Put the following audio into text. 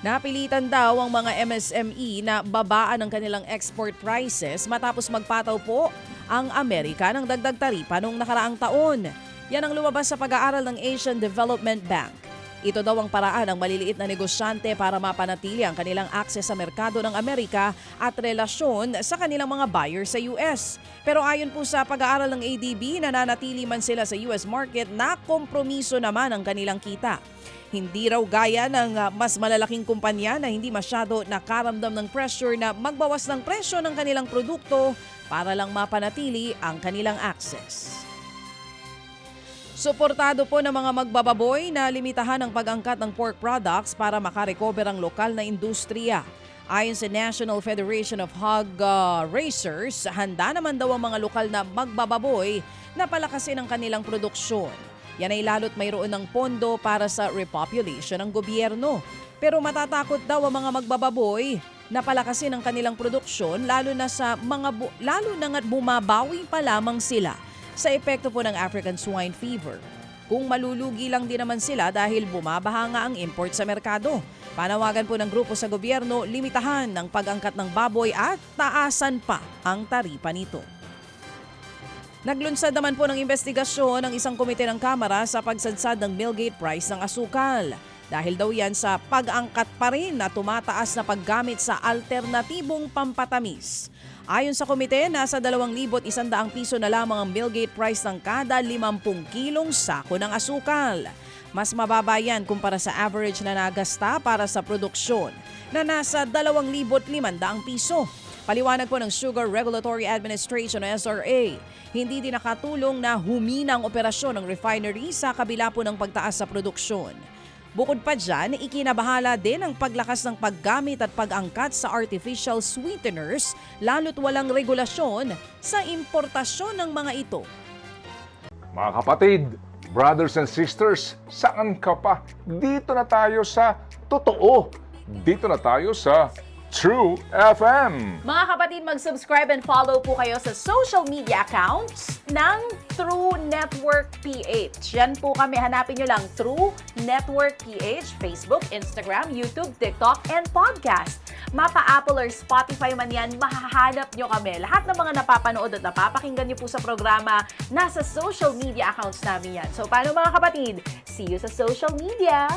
Napilitan daw ang mga MSME na babaan ang kanilang export prices matapos magpataw po ang Amerika ng dagdag taripa noong nakaraang taon. Yan ang lumabas sa pag-aaral ng Asian Development Bank. Ito daw ang paraan ng maliliit na negosyante para mapanatili ang kanilang akses sa merkado ng Amerika at relasyon sa kanilang mga buyer sa US. Pero ayon po sa pag-aaral ng ADB, nananatili man sila sa US market na kompromiso naman ang kanilang kita. Hindi raw gaya ng mas malalaking kumpanya na hindi masyado nakaramdam ng pressure na magbawas ng presyo ng kanilang produkto para lang mapanatili ang kanilang access. Suportado po ng mga magbababoy na limitahan ang pag-angkat ng pork products para makarecover ang lokal na industriya. Ayon sa National Federation of Hog Raisers, handa naman daw ang mga lokal na magbababoy na palakasin ang kanilang produksyon. Yan ay lalo't mayroon ng pondo para sa repopulation ng gobyerno. Pero matatakot daw ang mga magbababoy na palakasin ang kanilang produksyon lalo na nga't bumabawi pa lamang sila sa epekto po ng African swine fever. Kung malulugi lang din naman sila dahil bumabaha nga ang import sa merkado. Panawagan po ng grupo sa gobyerno, limitahan ang pag-angkat ng baboy at taasan pa ang taripa nito. Naglunsad naman po ng investigasyon ng isang komite ng Kamara sa pagsadsad ng millgate price ng asukal. Dahil daw yan sa pag-angkat pa rin na tumataas na paggamit sa alternatibong pampatamis. Ayon sa komite, nasa 2,100 piso na lamang ang millgate price ng kada 50 kilong sako ng asukal. Mas mababa yan kumpara sa average na nagasta para sa produksyon na nasa 2,500 piso. Paliwanag po ng Sugar Regulatory Administration o SRA, hindi din nakatulong na humina ang operasyon ng refinery sa kabila po ng pagtaas sa produksyon. Bukod pa dyan, ikinabahala din ang paglakas ng paggamit at pag-angkat sa artificial sweeteners lalo't walang regulasyon sa importasyon ng mga ito. Mga kapatid, brothers and sisters, saan ka pa? Dito na tayo sa totoo. Dito na tayo sa True FM. Mga kapatid, mag-subscribe and follow po kayo sa social media accounts ng True Network PH. Yan po kami, hanapin nyo lang True Network PH, Facebook, Instagram, YouTube, TikTok, and podcast. Mapa Apple or Spotify man yan, mahahanap nyo kami. Lahat ng mga napapanood at napapakinggan nyo po sa programa, nasa social media accounts namin yan. So paano mga kapatid? See you sa social media!